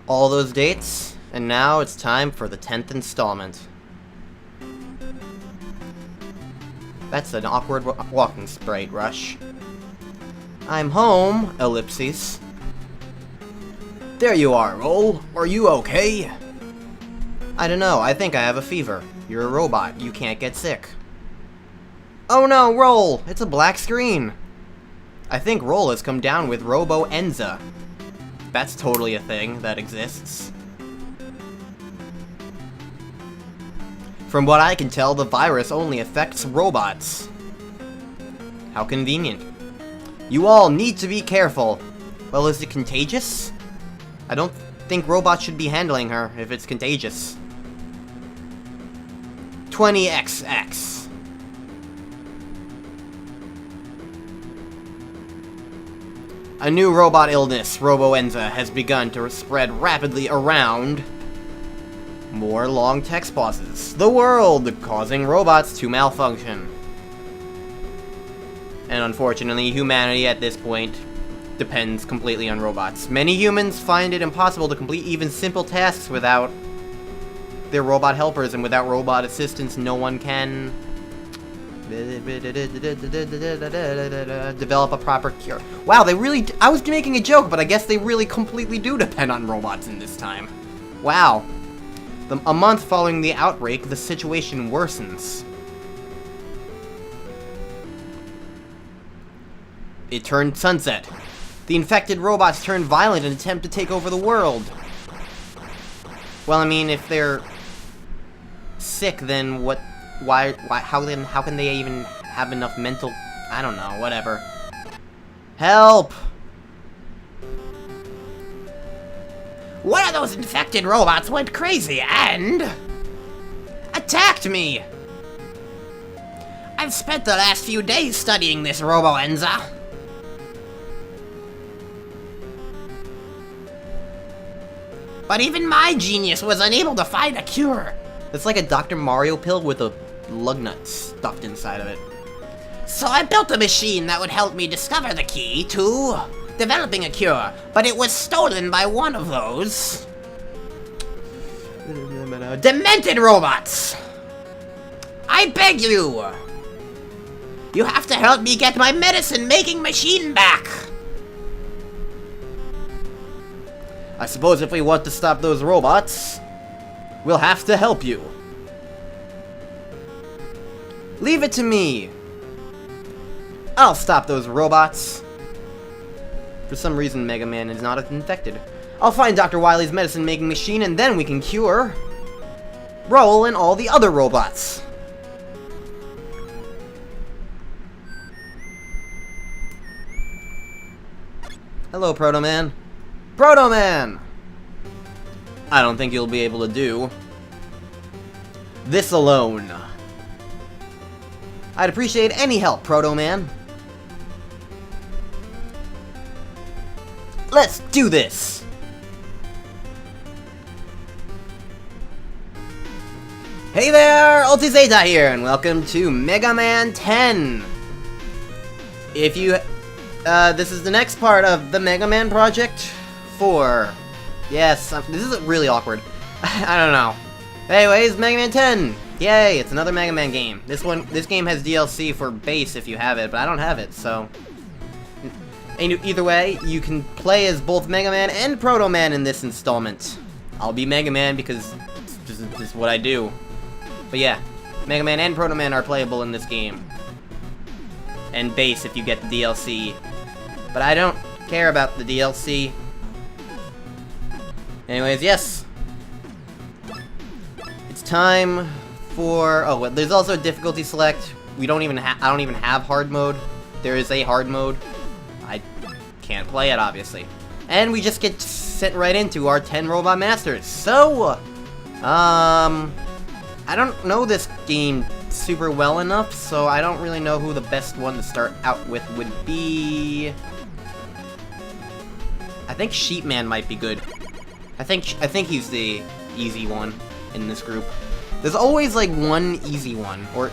all those dates, and now it's time for the 10th installment. That's an awkward walking sprite, Rush. I'm home, ellipses. There you are, Roll. Are you okay? I don't know, I think I have a fever. You're a robot, you can't get sick. Oh no, Roll! It's a black screen! I think Roll has come down with Robo-Enza. That's totally a thing that exists. From what I can tell, the virus only affects robots. How convenient. You all need to be careful. Well, is it contagious? I don't think robots should be handling her if it's contagious. 20XX. A new robot illness, Robo-Enza, has begun to spread rapidly around. More long text pauses. The world, causing robots to malfunction. And unfortunately, humanity at this point depends completely on robots. Many humans find it impossible to complete even simple tasks without their robot helpers, and without robot assistance, no one can develop a proper cure. Wow, they really... I was making a joke, but I guess they really completely do depend on robots in this time. Wow. A month following the outbreak, the situation worsens. It turned sunset. The infected robots turned violent and attempt to take over the world. Well, I mean, if they're sick, then what? Why? How can they even have enough mental? I don't know. Whatever. Help! One of those infected robots went crazy and attacked me. I've spent the last few days studying this Robo-Enza. But even my genius was unable to find a cure. It's like a Dr. Mario pill with a lug nut stuffed inside of it. So I built a machine that would help me discover the key to developing a cure, but it was stolen by one of those demented robots. I beg you. You have to help me get my medicine-making machine back. I suppose if we want to stop those robots, we'll have to help you. Leave it to me. I'll stop those robots. For some reason, Mega Man is not infected. I'll find Dr. Wily's medicine-making machine, and then we can cure Roll and all the other robots. Hello, Proto Man. Proto Man! I don't think you'll be able to do this alone. I'd appreciate any help, Proto Man. Let's do this! Hey there, Ultizeta here, and welcome to Mega Man 10! If you... this is the next part of the Mega Man project 4. Yes, this is really awkward. I don't know. Anyways, Mega Man 10! Yay, it's another Mega Man game. This game has DLC for base if you have it, but I don't have it, so... Either way, you can play as both Mega Man and Proto Man in this installment. I'll be Mega Man because this is what I do. But yeah, Mega Man and Proto Man are playable in this game. And base if you get the DLC. But I don't care about the DLC. Anyways, yes. It's time for... Oh, well, there's also a difficulty select. I don't even have hard mode. There is a hard mode. I can't play it, obviously. And we just get sent right into our 10 Robot Masters. So, I don't know this game super well enough, so I don't really know who the best one to start out with would be. I think Sheepman might be good. I think he's the easy one in this group. There's always like one easy one, or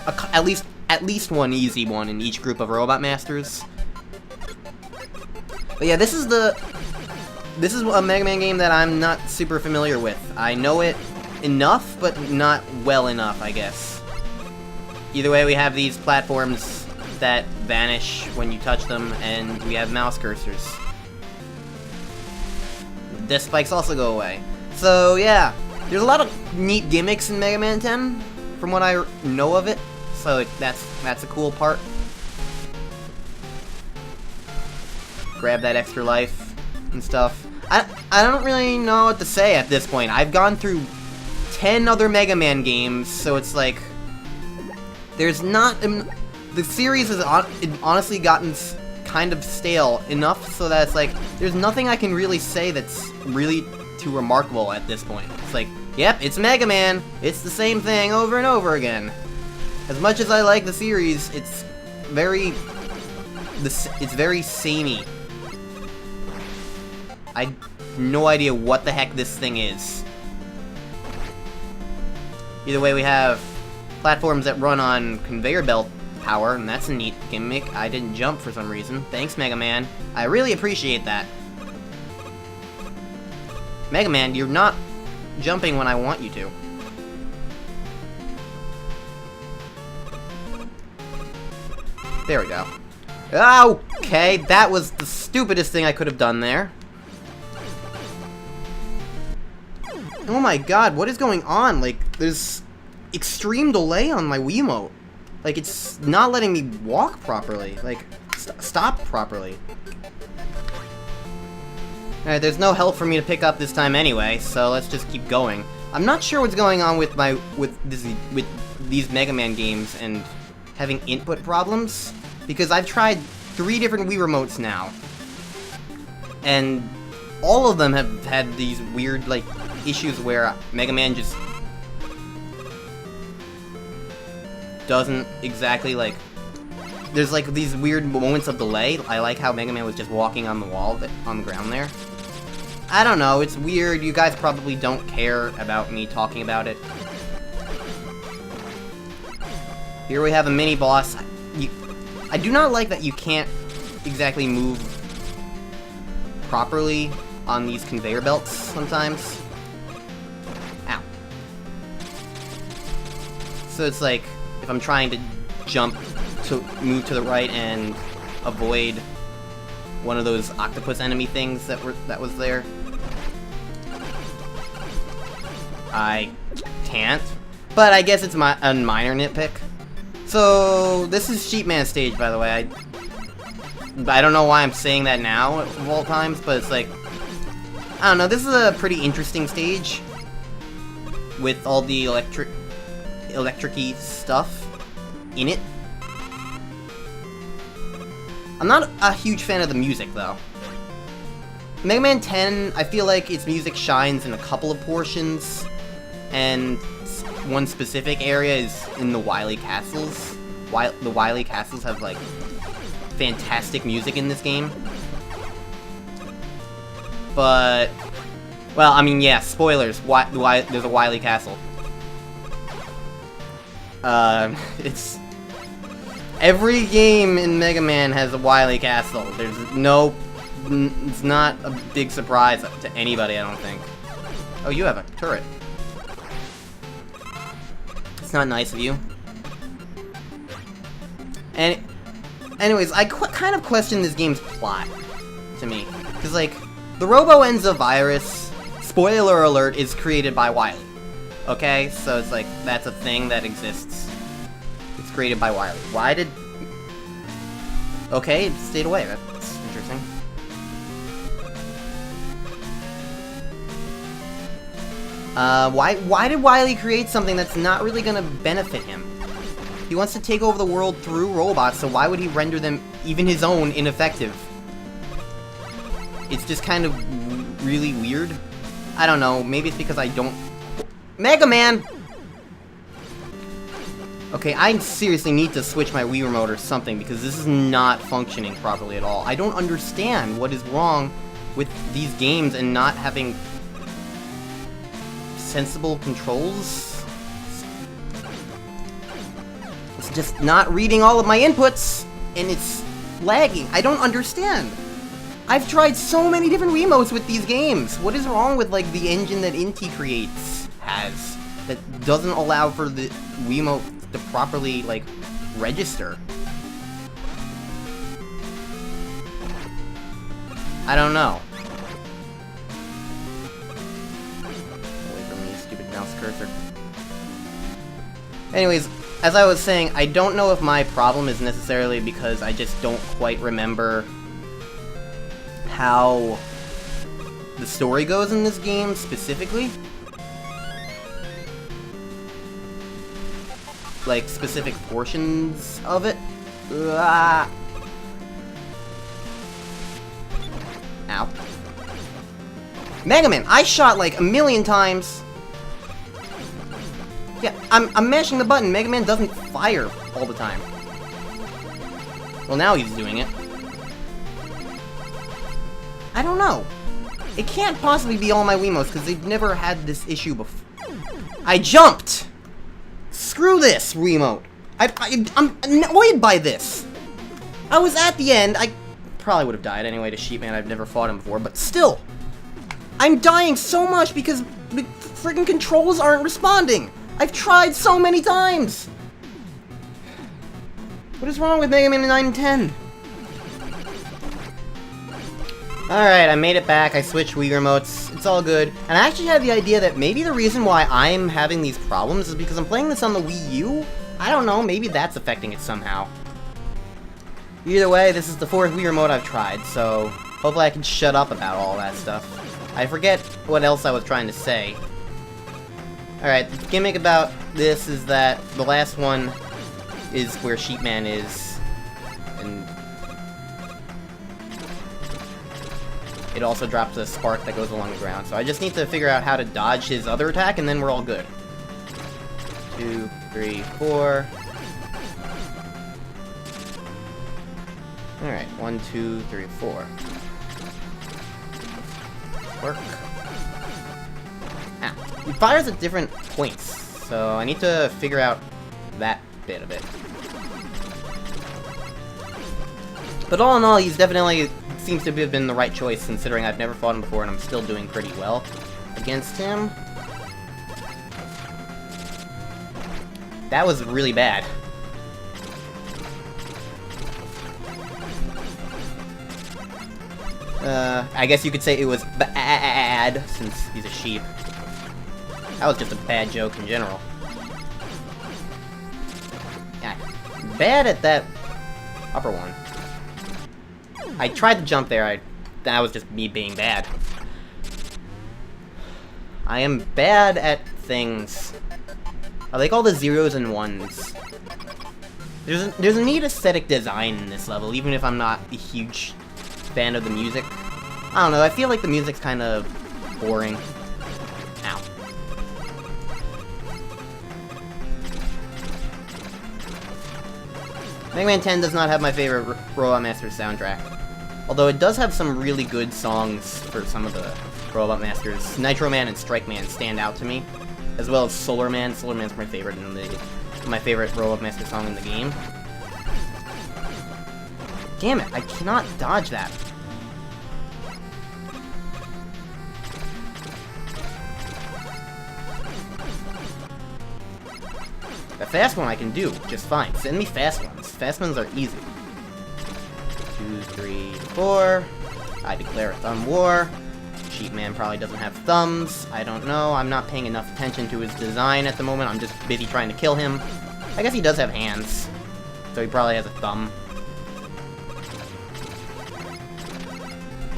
at least one easy one in each group of Robot Masters. But yeah, this is the this is a Mega Man game that I'm not super familiar with. I know it enough, but not well enough, I guess. Either way, we have these platforms that vanish when you touch them, and we have mouse cursors. Disc spikes also go away. So, yeah. There's a lot of neat gimmicks in Mega Man 10, from what I know of it. So, that's a cool part. Grab that extra life and stuff. I don't really know what to say at this point. I've gone through 10 other Mega Man games, so it's like... There's not... The series has honestly gotten kind of stale enough so that it's like... There's nothing I can really say that's really too remarkable at this point. It's like, yep, it's Mega Man. It's the same thing over and over again. As much as I like the series, it's very... It's very samey. I have no idea what the heck this thing is. Either way, we have platforms that run on conveyor belt power, and that's a neat gimmick. I didn't jump for some reason. Thanks, Mega Man. I really appreciate that. Mega Man, you're not jumping when I want you to. There we go. Okay, that was the stupidest thing I could have done there. Oh my god, what is going on? Like, there's extreme delay on my Wiimote. Like, it's not letting me walk properly. Like, stop properly. Alright, there's no help for me to pick up this time anyway, so let's just keep going. I'm not sure what's going on with these Mega Man games and having input problems, because I've tried 3 different Wii remotes now, and all of them have had these weird, like, issues where Mega Man just doesn't exactly, like, there's like these weird moments of delay. I like how Mega Man was just walking on the wall, on the ground there. I don't know, it's weird. You guys probably don't care about me talking about it. Here we have a mini boss. I do not like that you can't exactly move properly on these conveyor belts sometimes. Ow. So it's like, if I'm trying to jump to move to the right and avoid one of those octopus enemy things that was there, I can't. But I guess it's a minor nitpick. So this is Sheepman's stage, by the way. I don't know why I'm saying that now of all times, but it's like, I don't know. This is a pretty interesting stage with all the electric-y stuff in it. I'm not a huge fan of the music, though. Mega Man 10, I feel like its music shines in a couple of portions, and one specific area is in the Wily Castles. The Wily Castles have, like, fantastic music in this game. But, well, I mean, yeah, spoilers. There's a Wily Castle. It's... Every game in Mega Man has a Wily Castle. There's no... It's not a big surprise to anybody, I don't think. Oh, you have a turret. It's not nice of you. And... Anyways, I kind of question this game's plot, to me. Because, like, the Robo-Enza virus, spoiler alert, is created by Wily. Okay? So it's like, that's a thing that exists. It's created by Wily. Why did... Okay, it stayed away. That's interesting. Why did Wily create something that's not really gonna benefit him? He wants to take over the world through robots, so why would he render them, even his own, ineffective? It's just kind of really weird. I don't know, maybe it's because I don't... Mega Man! Okay, I seriously need to switch my Wii Remote or something, because this is not functioning properly at all. I don't understand what is wrong with these games and not having sensible controls. It's just not reading all of my inputs, and it's lagging. I don't understand. I've tried so many different Wiimotes with these games. What is wrong with, like, the engine that Inti creates has that doesn't allow for the Wiimote to properly, like, register? I don't know. Away from me, stupid mouse cursor. Anyways, as I was saying, I don't know if my problem is necessarily because I just don't quite remember how the story goes in this game specifically. Like, specific portions of it. Ow. Mega Man, I shot like a million times. Yeah, I'm mashing the button. Mega Man doesn't fire all the time. Well, now he's doing it. I don't know. It can't possibly be all my Wiimotes, because they've never had this issue before. I jumped! Screw this, Wiimote. I'm annoyed by this. I was at the end. I probably would have died anyway to Sheepman. I've never fought him before, but still. I'm dying so much because the freaking controls aren't responding. I've tried so many times. What is wrong with Mega Man 9 and 10? Alright, I made it back. I switched Wii remotes. It's all good. And I actually had the idea that maybe the reason why I'm having these problems is because I'm playing this on the Wii U. I don't know, maybe that's affecting it somehow. Either way, this is the 4th Wii remote I've tried, so hopefully I can shut up about all that stuff. I forget what else I was trying to say. Alright, the gimmick about this is that the last one is where Sheepman is, and it also drops a spark that goes along the ground, so I just need to figure out how to dodge his other attack, and then we're all good. 2, 3, 4. Alright, 1, 2, 3, 4. Work. Ah, he fires at different points, so I need to figure out that bit of it. But all in all, he's definitely seems to have been the right choice, considering I've never fought him before and I'm still doing pretty well against him. That was really bad. I guess you could say it was bad, since he's a sheep. That was just a bad joke in general. Yeah, bad at that upper one. I tried to jump there, that was just me being bad. I am bad at things. I like all the zeros and ones. There's a neat aesthetic design in this level, even if I'm not a huge fan of the music. I don't know, I feel like the music's kind of boring. Ow. Mega Man 10 does not have my favorite Robot Masters soundtrack. Although it does have some really good songs for some of the Robot Masters. Nitro Man and Strike Man stand out to me. As well as Solar Man. Solar Man's my favorite Robot Master song in the game. Damn it, I cannot dodge that. The fast one I can do just fine. Send me fast ones. Fast ones are easy. 2, 3, 4. I declare a thumb war. Sheepman probably doesn't have thumbs. I don't know. I'm not paying enough attention to his design at the moment. I'm just busy trying to kill him. I guess he does have hands. So he probably has a thumb.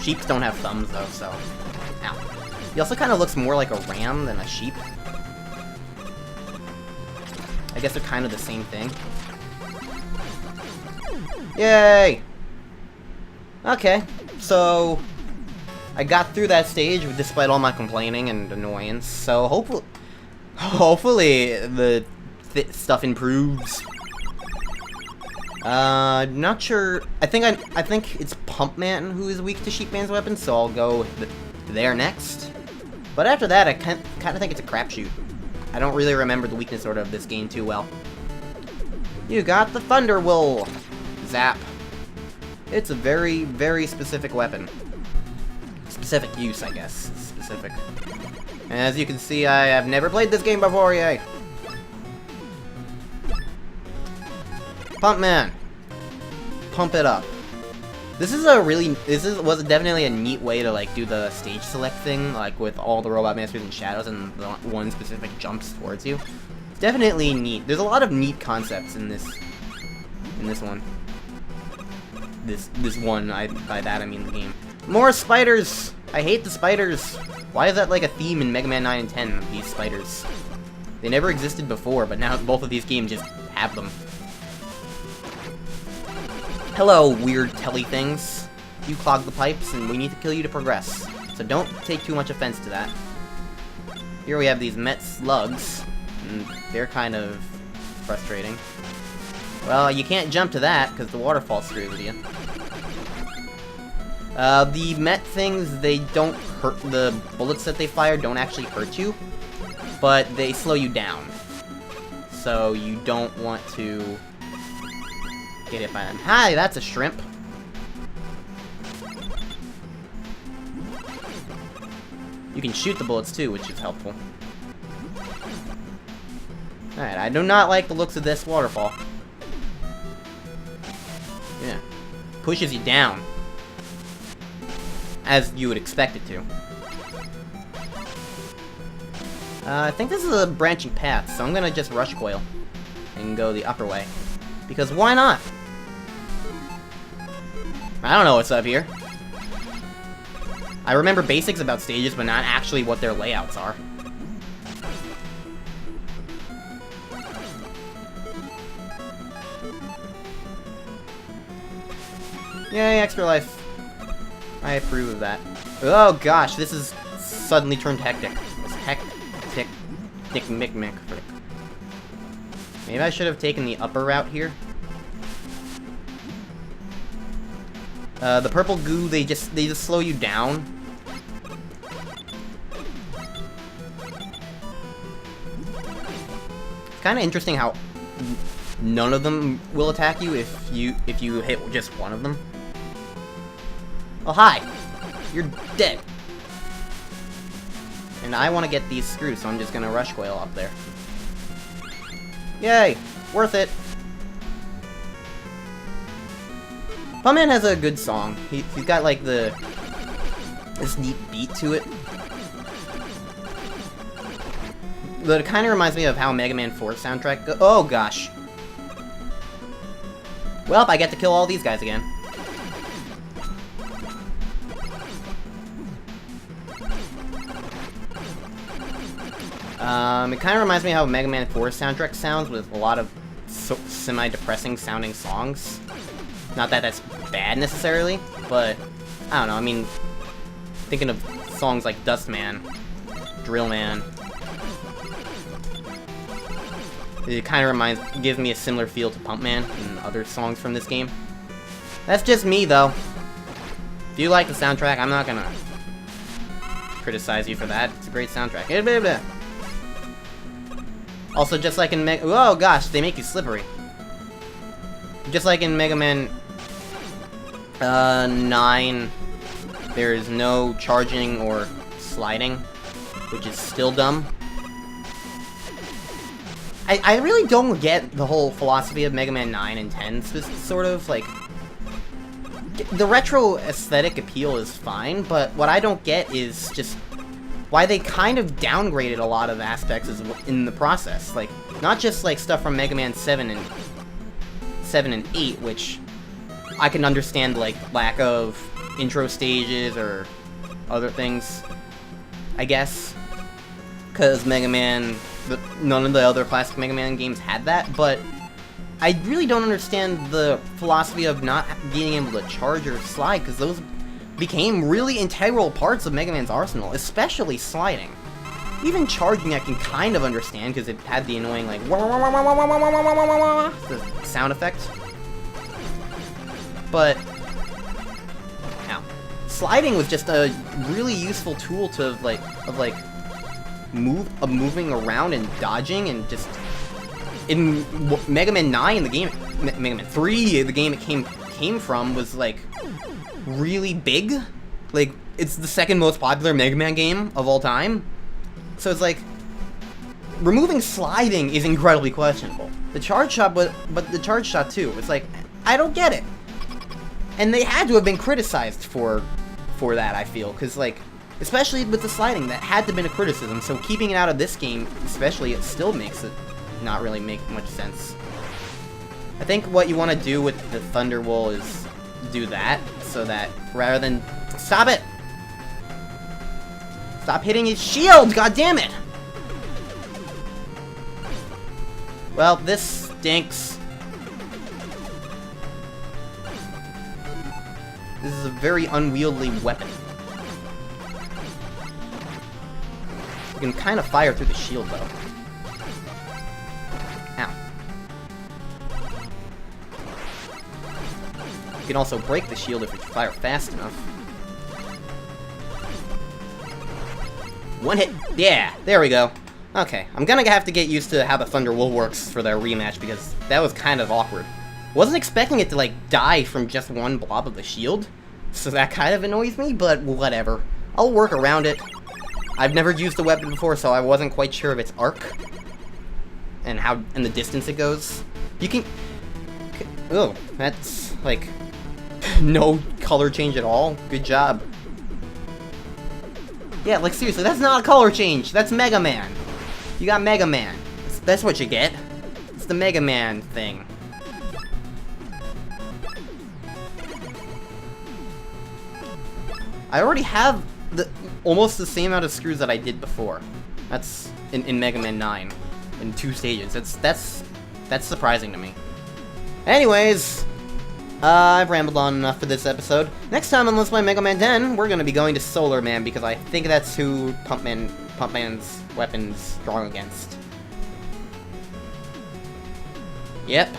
Sheeps don't have thumbs though, so... Ow. He also kind of looks more like a ram than a sheep. I guess they're kind of the same thing. Yay! Okay, so I got through that stage despite all my complaining and annoyance, so hopefully the stuff improves. Not sure. I think it's Pump Man who is weak to Sheepman's weapon, so I'll go there next. But after that, I kind of think it's a crapshoot. I don't really remember the weakness order of this game too well. You got the Thunder Wool! Zap. It's a very, very specific weapon. Specific use, I guess. Specific. As you can see, I have never played this game before, yay! Pump Man! Pump it up. This was definitely a neat way to, like, do the stage select thing, like, with all the robot masters and shadows and the one specific jumps towards you. It's definitely neat. There's a lot of neat concepts in this one. This one, by that I mean the game. More spiders! I hate the spiders! Why is that like a theme in Mega Man 9 and 10, these spiders? They never existed before, but now both of these games just have them. Hello, weird telly things. You clog the pipes, and we need to kill you to progress. So don't take too much offense to that. Here we have these Met slugs, and they're kind of frustrating. Well, you can't jump to that, because the waterfall screws with you. The Met things, they don't hurt, the bullets that they fire don't actually hurt you, but they slow you down. So you don't want to get hit by them. Hi, that's a shrimp. You can shoot the bullets too, which is helpful. Alright, I do not like the looks of this waterfall. Yeah. Pushes you down. As you would expect it to. I think this is a branching path, so I'm gonna just rush coil and go the upper way. Because why not? I don't know what's up here. I remember basics about stages, but not actually what their layouts are. Yay, extra life. I approve of that. Oh gosh, this is suddenly turned hectic. It's hectic. Mick. Maybe I should have taken the upper route here. The purple goo, they just slow you down. It's kind of interesting how none of them will attack you if you hit just one of them. Oh, hi! You're dead! And I want to get these screws, so I'm just gonna rush coil up there. Yay! Worth it! Pump Man has a good song. He's got, like, this neat beat to it. But it kind of reminds me of how Mega Man 4 soundtrack goes. Oh, gosh. Well, I get to kill all these guys again. It kind of reminds me of how Mega Man 4 soundtrack sounds, with a lot of semi-depressing sounding songs. Not that that's bad necessarily, but I don't know, I mean, thinking of songs like Dust Man, Drill Man, it kind of gives me a similar feel to Pump Man and other songs from this game. That's just me, though. If you like the soundtrack, I'm not gonna criticize you for that. It's a great soundtrack. Also, just like in oh gosh, they make you slippery. Just like in Mega Man 9, there is no charging or sliding, which is still dumb. I really don't get the whole philosophy of Mega Man 9 and 10, sort of, like... The retro aesthetic appeal is fine, but what I don't get is just why they kind of downgraded a lot of aspects in the process. Like, not just, like, stuff from Mega Man 7 and 8, which I can understand, like, lack of intro stages or other things, I guess, because Mega Man, none of the other classic Mega Man games had that, but I really don't understand the philosophy of not being able to charge or slide, because those became really integral parts of Mega Man's arsenal, especially sliding. Even charging I can kind of understand, because it had the annoying, like, the sound effect. But, ow. Sliding was just a really useful tool to, moving around and dodging, and just... In Mega Man 9, the game... Mega Man 3, the game it came came from was, like, really big. Like, it's the second most popular Mega Man game of all time. So it's like, removing sliding is incredibly questionable. The charge shot, but the charge shot too. It's like, I don't get it. And they had to have been criticized for that, I feel, because, like, especially with the sliding, that had to have been a criticism. So keeping it out of this game, especially, it still makes it not really make much sense. I think what you want to do with the Thunder Wool is do that, so that rather than... Stop it! Stop hitting his shield! God damn it! Well, this stinks. This is a very unwieldy weapon. You can kind of fire through the shield, though. Ow. You can also break the shield if you fire fast enough. One hit. Yeah, there we go. Okay, I'm gonna have to get used to how the Thunder Wool works for their rematch, because that was kind of awkward. Wasn't expecting it to, like, die from just one blob of the shield, so that kind of annoys me, but whatever. I'll work around it. I've never used the weapon before, so I wasn't quite sure of its arc and the distance it goes. You can... Oh, that's, like, no color change at all. Good job. Yeah, like, seriously, that's not a color change. That's Mega Man. You got Mega Man. That's what you get. It's the Mega Man thing. I already have almost the same amount of screws that I did before. That's in Mega Man 9 in 2 stages. That's surprising to me. Anyways, I've rambled on enough for this episode. Next time on Let's Play Mega Man 10, we're gonna be going to Solar Man, because I think that's who Pump Man's weapon's strong against. Yep.